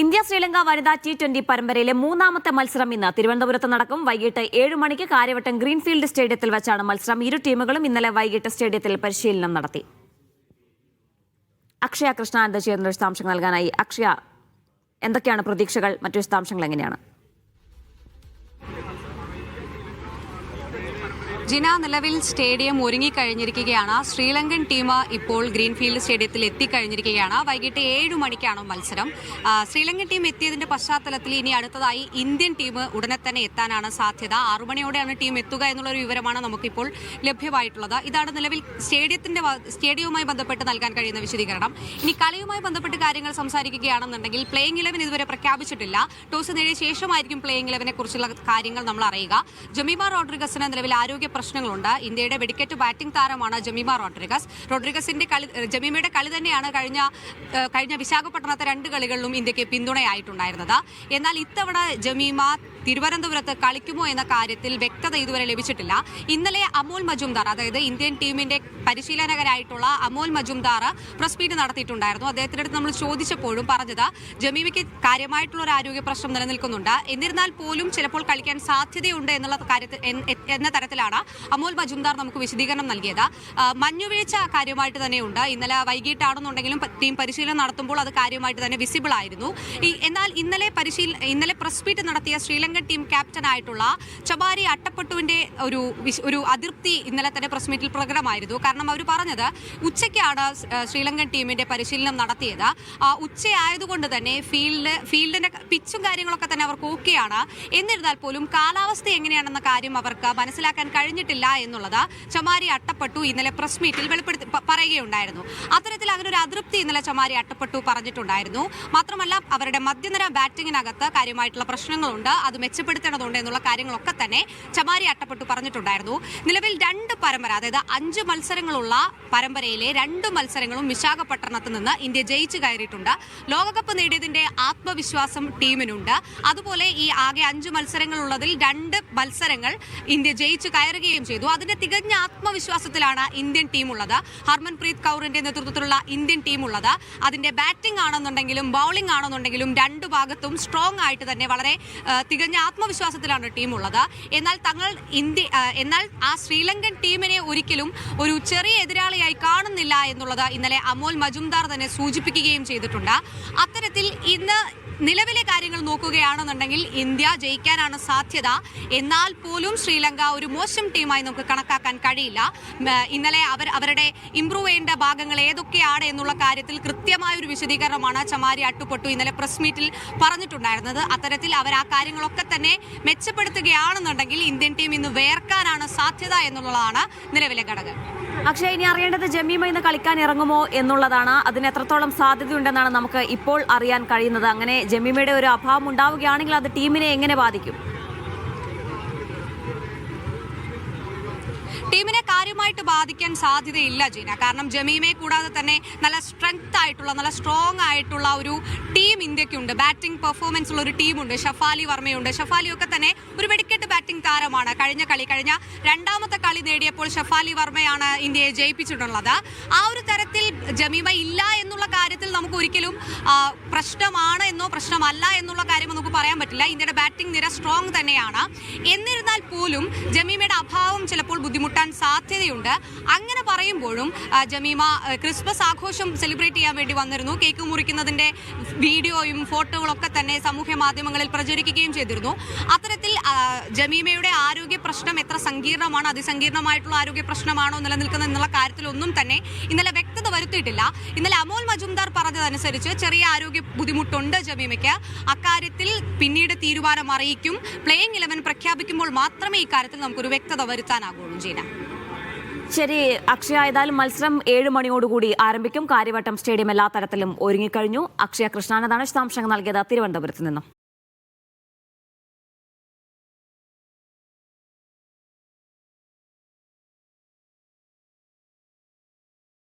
India Sri Lanka വനിതാ T20 പരമ്പരയിലെ മൂന്നാമത്തെ മത്സരം ഇന്ന് തിരുവനന്തപുരത്ത് നടക്കും. വൈകിട്ട് 7 മണിക്ക് കാര്യവട്ടം ഗ്രീൻഫീൽഡ് സ്റ്റേഡിയത്തിൽ വെച്ചാണ് മത്സരം. ഇരു ടീമുകളും ഇന്നലെ വൈകിട്ട് സ്റ്റേഡിയത്തിൽ പരിശീലനം നടത്തി. അക്ഷയ കൃഷ്ണാനന്ദ ചേർന്ന വിശദാംശങ്ങൾ നൽകാനായി. അക്ഷയ, എന്തൊക്കെയാണ് പ്രതീക്ഷകൾ? മറ്റു വിശദാംശങ്ങൾ എങ്ങനെയാണ്? ജിന, നിലവിൽ സ്റ്റേഡിയം ഒരുങ്ങിക്കഴിഞ്ഞിരിക്കുകയാണ്. ശ്രീലങ്കൻ ടീം ഇപ്പോൾ ഗ്രീൻഫീൽഡ് സ്റ്റേഡിയത്തിൽ എത്തിക്കഴിഞ്ഞിരിക്കുകയാണ്. വൈകിട്ട് 7 മണിക്കാണ് മത്സരം. ശ്രീലങ്കൻ ടീം എത്തിയതിന്റെ പശ്ചാത്തലത്തിൽ ഇനി അടുത്തതായി ഇന്ത്യൻ ടീം ഉടനെ തന്നെ എത്താനാണ് സാധ്യത. 6 മണിയോടെയാണ് ടീം എത്തുക എന്നുള്ളൊരു വിവരമാണ് നമുക്കിപ്പോൾ ലഭ്യമായിട്ടുള്ളത്. ഇതാണ് നിലവിൽ സ്റ്റേഡിയവുമായി ബന്ധപ്പെട്ട് നൽകാൻ കഴിയുന്ന വിശദീകരണം. ഇനി കളിയുമായി ബന്ധപ്പെട്ട് കാര്യങ്ങൾ സംസാരിക്കുകയാണെന്നുണ്ടെങ്കിൽ പ്ലേയിങ് 11 ഇതുവരെ പ്രഖ്യാപിച്ചിട്ടില്ല. ടോസ് നേടിയ ശേഷമായിരിക്കും പ്ലേയിങ് 11 കുറിച്ചുള്ള കാര്യങ്ങൾ നമ്മൾ അറിയുക. ജമീമ റോഡ്രിഗസിന് നിലവിൽ ആരോഗ്യ പ്രശ്നങ്ങളുണ്ട്. ഇന്ത്യയുടെ വെടിക്കെട്ട് ബാറ്റിംഗ് താരമാണ് ജമീമ റോഡ്രിഗസിന്റെ ജമീമയുടെ കളി തന്നെയാണ് കഴിഞ്ഞ വിശാഖപട്ടണത്തെ 2 കളികളിലും ഇന്ത്യക്ക് പിന്തുണയായിട്ടുണ്ടായിരുന്നത്. എന്നാൽ ഇത്തവണ ജമീമ തിരുവനന്തപുരത്ത് കളിക്കുമോ എന്ന കാര്യത്തിൽ വ്യക്തത ഇതുവരെ ലഭിച്ചിട്ടില്ല. ഇന്നലെ അമോൽ മജുംദാർ, അതായത് ഇന്ത്യൻ ടീമിന്റെ പരിശീലകരായിട്ടുള്ള അമോൽ മജുംദാർ പ്രസ് മീറ്റ് നടത്തിയിട്ടുണ്ടായിരുന്നു. അദ്ദേഹത്തിന്റെ അടുത്ത് നമ്മൾ ചോദിച്ചപ്പോഴും പറഞ്ഞത് ജമീമയ്ക്ക് കാര്യമായിട്ടുള്ള ഒരു ആരോഗ്യ പ്രശ്നം നിലനിൽക്കുന്നുണ്ട്, എന്നിരുന്നാൽ പോലും ചിലപ്പോൾ കളിക്കാൻ സാധ്യതയുണ്ട് എന്ന തരത്തിലാണ് അമോൽ മജുംദാർ നമുക്ക് വിശദീകരണം നൽകിയത്. മഞ്ഞുവീഴ്ച കാര്യമായിട്ട് തന്നെയുണ്ട്. ഇന്നലെ വൈകിട്ടാണെന്നുണ്ടെങ്കിലും ടീം പരിശീലനം നടത്തുമ്പോൾ അത് കാര്യമായിട്ട് തന്നെ വിസിബിൾ ആയിരുന്നു. എന്നാൽ ഇന്നലെ പ്രസ് മീറ്റ് നടത്തിയ ശ്രീലങ്കൻ ടീം ക്യാപ്റ്റനായിട്ടുള്ള ചമാരി അട്ടപ്പട്ടുവിന്റെ ഒരു അതിർത്തി ഇന്നലെ തന്നെ പ്രസ് മീറ്റിൽ പ്രകടമായിരുന്നു. കാരണം അവർ പറഞ്ഞത് ഉച്ചയ്ക്കാണ് ശ്രീലങ്കൻ ടീമിന്റെ പരിശീലനം നടത്തിയത്. ഉച്ചയായതുകൊണ്ട് തന്നെ ഫീൽഡിന്റെ പിച്ചും കാര്യങ്ങളൊക്കെ തന്നെ അവർക്ക് ഓക്കെയാണ്. എന്നിരുന്നാൽ പോലും കാലാവസ്ഥ എങ്ങനെയാണെന്ന കാര്യം അവർക്ക് മനസ്സിലാക്കാൻ കഴിഞ്ഞിട്ടില്ല എന്നുള്ളത് ചമാരി അട്ടപ്പട്ടു ഇന്നലെ പ്രസ് മീറ്റിൽ പറയുകയുണ്ടായിരുന്നു. അത്തരത്തിൽ അങ്ങനെ ഒരു അതൃപ്തി ഇന്നലെ ചമാരി അട്ടപ്പട്ടു പറഞ്ഞിട്ടുണ്ടായിരുന്നു. മാത്രമല്ല, അവരുടെ മധ്യനിര ബാറ്റിങ്ങിനകത്ത് കാര്യമായിട്ടുള്ള പ്രശ്നങ്ങളുണ്ട്, അത് മെച്ചപ്പെടുത്തേണ്ടതുണ്ട് എന്നുള്ള കാര്യങ്ങളൊക്കെ തന്നെ ചമാരി അട്ടപ്പട്ടു പറഞ്ഞിട്ടുണ്ടായിരുന്നു. നിലവിൽ 2 പരമ്പര, അതായത് 5 മത്സരങ്ങളുള്ള പരമ്പരയിലെ 2 മത്സരങ്ങളും വിശാഖപട്ടണത്ത് നിന്ന് ഇന്ത്യ ജയിച്ചു കയറിയിട്ടുണ്ട്. ലോകകപ്പ് നേടിയതിന്റെ ആത്മവിശ്വാസം ടീമിനുണ്ട്. അതുപോലെ ഈ ആകെ 5 മത്സരങ്ങളുള്ളതിൽ 2 മത്സരങ്ങൾ ഇന്ത്യ ജയിച്ചു കയറുകയും ചെയ്തു. അതിന്റെ തികഞ്ഞ ആത്മവിശ്വാസത്തിലാണ് ഇന്ത്യൻ ടീം ഉള്ളത്. ഹർമൻപ്രീത് കൗറിന്റെ നേതൃത്വത്തിലുള്ള ഇന്ത്യൻ ടീം ഉള്ളത്. അതിന്റെ ബാറ്റിംഗ് ആണെന്നുണ്ടെങ്കിലും ബൗളിംഗ് ആണെന്നുണ്ടെങ്കിലും 2 ഭാഗത്തും സ്ട്രോങ് ആയിട്ട് തന്നെ വളരെ തികഞ്ഞ ആത്മവിശ്വാസത്തിലാണ് ടീം ഉള്ളത്. എന്നാൽ ആ ശ്രീലങ്കൻ ടീമിനെ ഒരിക്കലും ഒരു ചെറിയ എതിരാളിയായി കാണുന്നില്ല എന്നുള്ളത് ഇന്നലെ അമോൽ മജുംദാർ തന്നെ സൂചിപ്പിക്കുകയും ചെയ്തിട്ടുണ്ട്. അത്തരത്തിൽ ഇന്ന് നിലവിലെ കാര്യങ്ങൾ നോക്കുകയാണെന്നുണ്ടെങ്കിൽ ഇന്ത്യ ജയിക്കാനാണ് സാധ്യത. എന്നാൽ പോലും ശ്രീലങ്ക ഒരു മോശം ടീമായി നമുക്ക് കണക്കാക്കാൻ കഴിയില്ല. ഇന്നലെ അവരുടെ ഇംപ്രൂവ് ചെയ്യേണ്ട ഭാഗങ്ങൾ ഏതൊക്കെയാണ് എന്നുള്ള കാര്യത്തിൽ കൃത്യമായ ഒരു വിശദീകരണമാണ് ചമാരി അട്ടുപൊട്ടു ഇന്നലെ പ്രസ് മീറ്റിൽ പറഞ്ഞിട്ടുണ്ടായിരുന്നത്. അത്തരത്തിൽ അവർ ആ കാര്യങ്ങളൊക്കെ തന്നെ മെച്ചപ്പെടുത്തുകയാണെന്നുണ്ടെങ്കിൽ ഇന്ത്യൻ ടീം ഇന്ന് വേർക്കാനാണ് സാധ്യത എന്നുള്ളതാണ് നിലവിലെ ഘടകം. അക്ഷയ്, ഇനി അറിയേണ്ടത് ജമീമ ഇന്ന് കളിക്കാൻ ഇറങ്ങുമോ എന്നുള്ളതാണ്. അതിന് എത്രത്തോളം സാധ്യതയുണ്ടെന്നാണ് നമുക്ക് ഇപ്പോൾ അറിയാൻ കഴിയുന്നത്. അങ്ങനെ ജമീമയുടെ ഒരു അഭാവം ഉണ്ടാവുകയാണെങ്കിൽ അത് ടീമിനെ എങ്ങനെ ബാധിക്കും? ടീമിനെ കാര്യമായിട്ട് ബാധിക്കാൻ സാധ്യതയില്ല ജീന. കാരണം ജമീമയെ കൂടാതെ തന്നെ നല്ല സ്ട്രോങ് ആയിട്ടുള്ള ഒരു ടീം ഇന്ത്യക്കുണ്ട്. ബാറ്റിംഗ് പെർഫോമൻസ് ഉള്ള ഒരു ടീമുണ്ട്. ഷഫാലി വർമ്മയുണ്ട്. ഷഫാലിയൊക്കെ തന്നെ ഒരു വെടിക്കെട്ട് ബാറ്റിംഗ് താരമാണ്. കഴിഞ്ഞ 2ാമത്തെ കളി നേടിയപ്പോൾ ഷഫാലി വർമ്മയാണ് ഇന്ത്യയെ ജയിപ്പിച്ചിട്ടുള്ളത്. ആ ഒരു തരത്തിൽ ജമീമ ഇല്ല എന്നുള്ള കാര്യത്തിൽ നമുക്ക് ഒരിക്കലും പ്രശ്നമാണ് എന്നോ പ്രശ്നമല്ല എന്നുള്ള കാര്യം നമുക്ക് പറയാൻ പറ്റില്ല. ഇന്ത്യയുടെ ബാറ്റിംഗ് നിര സ്ട്രോങ് തന്നെയാണ്. എന്നിരുന്നാൽ പോലും ജമീമയുടെ അഭാവം ചിലപ്പോൾ ബുദ്ധിമുട്ടാൻ സാധ്യതയുണ്ട്. അങ്ങനെ പറയുമ്പോഴും ജമീമ ക്രിസ്മസ് ആഘോഷം സെലിബ്രേറ്റ് ചെയ്യാൻ വേണ്ടി വന്നിരുന്നു. കേക്ക് മുറിക്കുന്നതിന്റെ വീഡിയോയും ഫോട്ടോകളൊക്കെ തന്നെ സമൂഹ മാധ്യമങ്ങളിൽ പ്രചരിക്കുകയും ചെയ്തിരുന്നു. അത്തരത്തിൽ ജമീമയുടെ ആരോഗ്യ പ്രശ്നം എത്ര സങ്കീർണമാണ്, അതിസങ്കീർണമായിട്ടുള്ള ആരോഗ്യ പ്രശ്നമാണോ നിലനിൽക്കുന്നത് എന്നുള്ള കാര്യത്തിലൊന്നും തന്നെ ഇന്നലെ വ്യക്തത വരുത്തിയിട്ടില്ല. ഇന്നലെ അമോൽ മജുംദാർ പറഞ്ഞതനുസരിച്ച് ചെറിയ ആരോഗ്യ ബുദ്ധിമുട്ടുണ്ട് ജമീമയ്ക്ക്. അക്കാര്യത്തിൽ പിന്നീട് തീരുമാനം അറിയിക്കും. പ്ലേയിങ് 11 പ്രഖ്യാപിക്കുമ്പോൾ മാത്രമേ ഇക്കാര്യത്തിൽ നമുക്കൊരു വ്യക്തത വരുത്താനാകുള്ളൂ ജീന. ശരി അക്ഷയ, ഏതായാലും മത്സരം 7 മണിയോടുകൂടി ആരംഭിക്കും. കാര്യവട്ടം സ്റ്റേഡിയം എല്ലാ തരത്തിലും ഒരുങ്ങിക്കഴിഞ്ഞു. അക്ഷയ കൃഷ്ണാനന്ദാണ് വിശദാംശങ്ങൾ നൽകിയത് തിരുവനന്തപുരത്ത് നിന്നും.